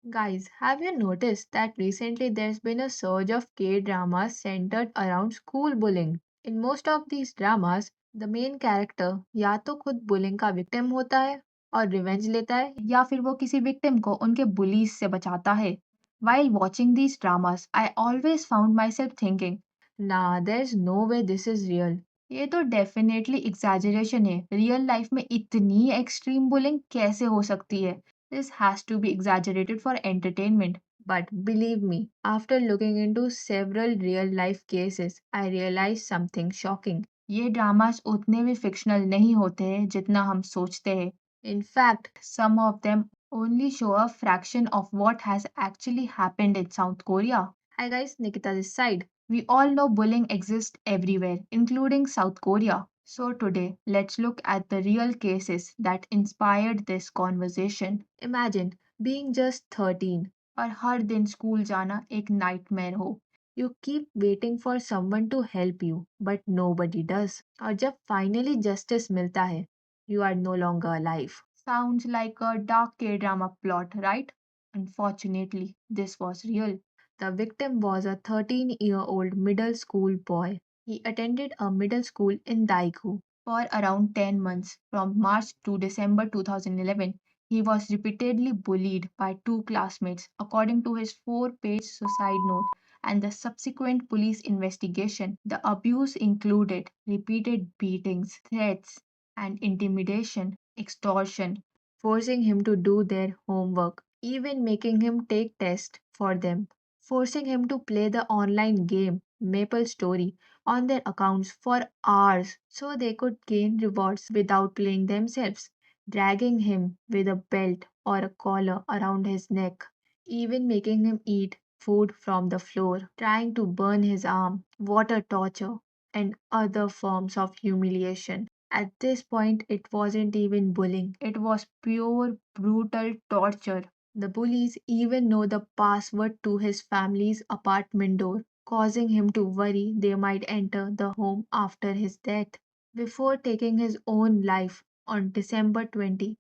Guys, have you noticed that recently there's been a surge of K dramas centered around school bullying? In most of these dramas, the main character या तो खुद bullying का victim होता है और revenge लेता है या फिर वो किसी victim को उनके bullies से बचाता है. While watching these dramas, I always found myself thinking, nah, there's no way this is real. ये तो definitely exaggeration है. Real life में इतनी extreme bullying कैसे हो सकती है? This has to be exaggerated for entertainment. But believe me, after looking into several real life cases, I realized something shocking. ये dramas उतने भी fictional नहीं होते हैं जितना हम सोचते हैं. In fact, some of them only show a fraction of what has actually happened in South Korea. Hi guys, Nikita this side. We all know bullying exists everywhere, including South Korea. So today, let's look at the real cases that inspired this conversation. Imagine being just 13 और हर दिन school जाना एक nightmare हो. You keep waiting for someone to help you, but nobody does. और जब finally justice मिलता है, you are no longer alive. Sounds like a dark K-drama plot, right? Unfortunately, this was real. The victim was a 13-year-old middle school boy. He attended a middle school in Daegu. For around 10 months, from March to December 2011, he was repeatedly bullied by two classmates, according to his 4-page suicide note and the subsequent police investigation. The abuse included repeated beatings, threats, and intimidation, extortion, forcing him to do their homework, even making him take tests for them, forcing him to play the online game Maple Story on their accounts for hours so they could gain rewards without playing themselves, dragging him with a belt or a collar around his neck, even making him eat food from the floor, trying to burn his arm, water torture, and other forms of humiliation. At this point, it wasn't even bullying, it was pure brutal torture. The bullies even know the password to his family's apartment door, causing him to worry they might enter the home after his death. Before taking his own life on December 20,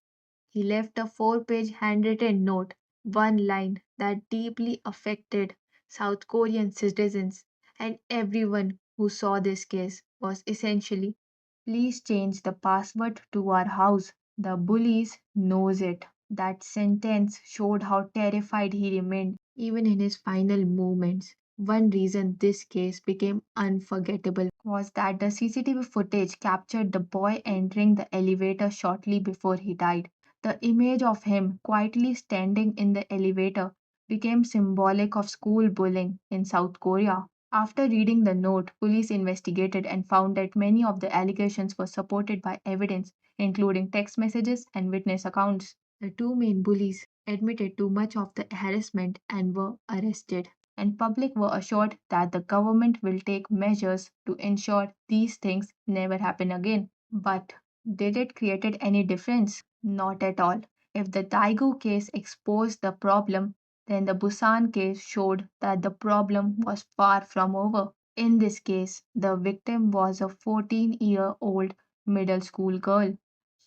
he left a 4-page handwritten note, one line that deeply affected South Korean citizens, and everyone who saw this case was essentially, please change the password to our house. The bullies knows it. That sentence showed how terrified he remained even in his final moments. One reason this case became unforgettable was that the CCTV footage captured the boy entering the elevator shortly before he died. The image of him quietly standing in the elevator became symbolic of school bullying in South Korea. After reading the note, police investigated and found that many of the allegations were supported by evidence, including text messages and witness accounts. The two main bullies admitted to much of the harassment and were arrested, and public were assured that the government will take measures to ensure these things never happen again. But did it create any difference? Not at all. If the Daegu case exposed the problem, then the Busan case showed that the problem was far from over. In this case, the victim was a 14-year-old middle school girl.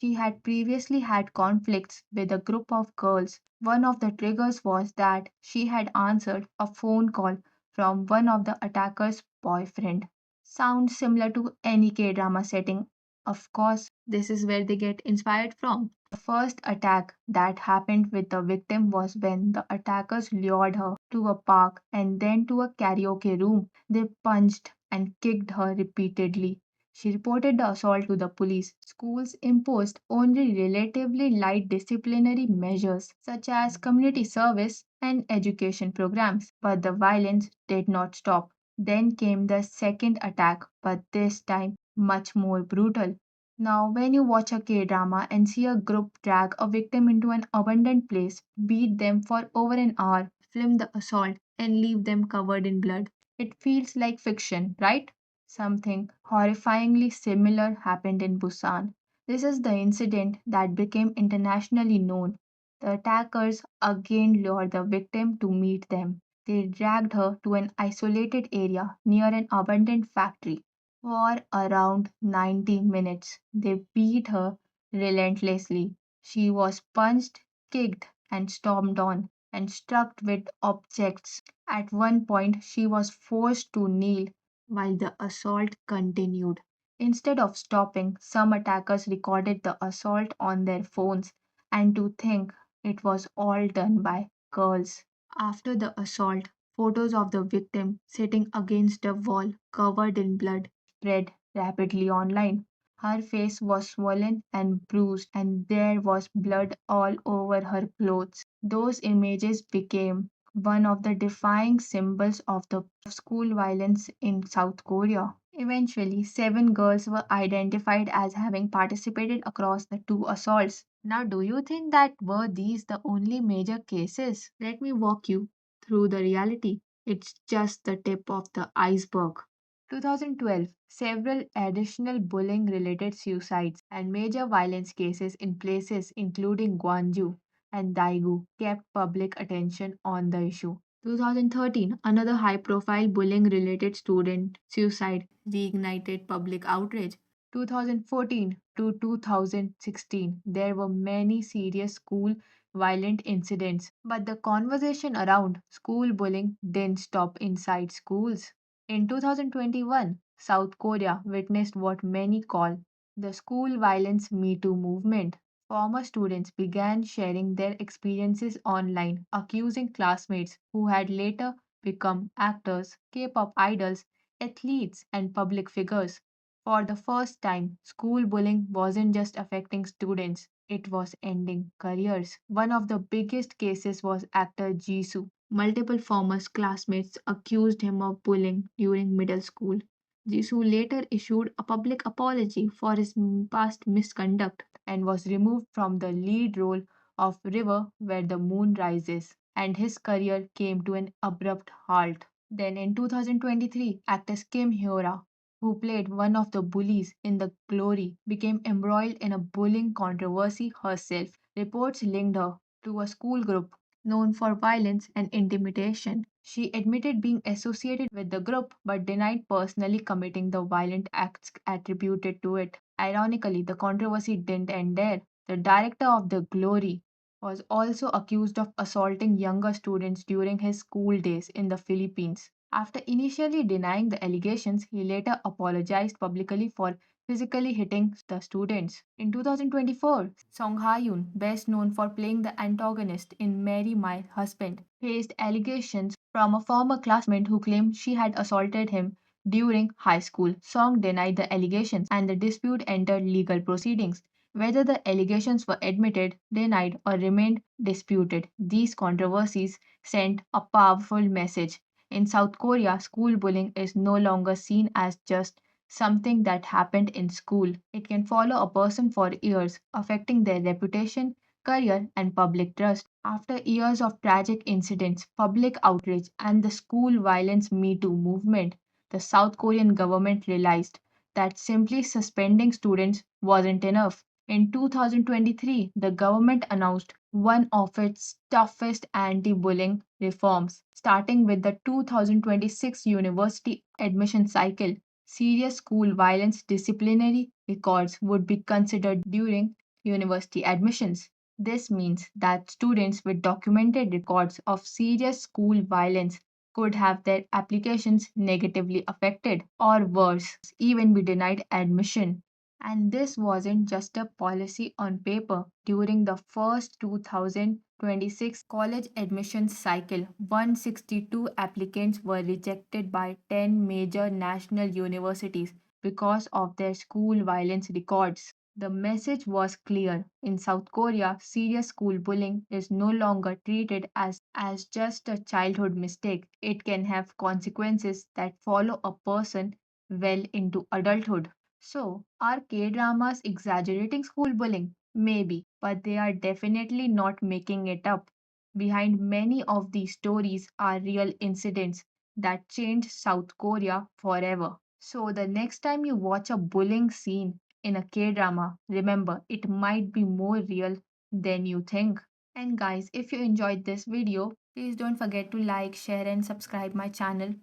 She had previously had conflicts with a group of girls. One of the triggers was that she had answered a phone call from one of the attacker's boyfriend. Sounds similar to any K drama setting. Of course, this is where they get inspired from. The first attack that happened with the victim was when the attackers lured her to a park and then to a karaoke room. They punched and kicked her repeatedly. She reported the assault to the police. Schools imposed only relatively light disciplinary measures, such as community service and education programs, but the violence did not stop. Then came the second attack, but this time much more brutal. Now, when you watch a K drama and see a group drag a victim into an abandoned place, beat them for over an hour, film the assault, and leave them covered in blood, it feels like fiction, right? Something horrifyingly similar happened in Busan. This is the incident that became internationally known. The attackers again lured the victim to meet them. They dragged her to an isolated area near an abandoned factory. For around 90 minutes, they beat her relentlessly. She was punched, kicked, and stomped on. and struck with objects. At one point, she was forced to kneel while the assault continued. Instead of stopping, some attackers recorded the assault on their phones, and to think it was all done by girls. After the assault, photos of the victim sitting against a wall covered in blood spread rapidly online. Her face was swollen and bruised, and there was blood all over her clothes. Those images became one of the defining symbols of the school violence in South Korea. Eventually, 7 girls were identified as having participated across the 2 assaults. Now, do you think that were these the only major cases? Let me walk you through the reality. It's just the tip of the iceberg. 2012, several additional bullying related suicides and major violence cases in places including Gwangju and Daegu kept public attention on the issue. 2013, another high profile bullying related student suicide reignited public outrage. 2014 to 2016, there were many serious school violent incidents, but the conversation around school bullying didn't stop inside schools. In 2021, South Korea witnessed what many call the school violence Me Too movement. Former students began sharing their experiences online, accusing classmates who had later become actors, K pop idols, athletes, and public figures. For the first time, school bullying wasn't just affecting students, it was ending careers. One of the biggest cases was actor Jisoo. Multiple former classmates accused him of bullying during middle school. Jisoo later issued a public apology for his past misconduct and was removed from the lead role of River Where the Moon Rises, and his career came to an abrupt halt. Then in 2023, actress Kim Hyora, who played one of the bullies in The Glory, became embroiled in a bullying controversy herself. Reports linked her to a school group known for violence and intimidation. She admitted being associated with the group but denied personally committing the violent acts attributed to it. Ironically, the controversy didn't end there. The director of The Glory was also accused of assaulting younger students during his school days in the Philippines. After initially denying the allegations, he later apologized publicly for physically hitting the students. In 2024, Song Ha-yoon, best known for playing the antagonist in Marry My Husband, faced allegations from a former classmate who claimed she had assaulted him during high school. Song denied the allegations and the dispute entered legal proceedings. Whether the allegations were admitted, denied, or remained disputed, these controversies sent a powerful message. In South Korea, school bullying is no longer seen as just something that happened in school. It can follow a person for years, affecting their reputation, career, and public trust. After years of tragic incidents, public outrage, and the school violence Me Too movement, the South Korean government realized that simply suspending students wasn't enough. In 2023, the government announced one of its toughest anti bullying reforms, starting with the 2026 university admission cycle. Serious school violence disciplinary records would be considered during university admissions. This means that students with documented records of serious school violence could have their applications negatively affected, or worse, even be denied admission. And this wasn't just a policy on paper. During the first 2026 college admissions cycle, 162 applicants were rejected by 10 major national universities because of their school violence records. The message was clear. In South Korea, serious school bullying is no longer treated as just a childhood mistake. It can have consequences that follow a person well into adulthood. So, are K dramas exaggerating school bullying? Maybe, but they are definitely not making it up. Behind many of these stories are real incidents that changed South Korea forever. So, the next time you watch a bullying scene in a K drama, remember it might be more real than you think. And guys, if you enjoyed this video, please don't forget to like, share, and subscribe my channel.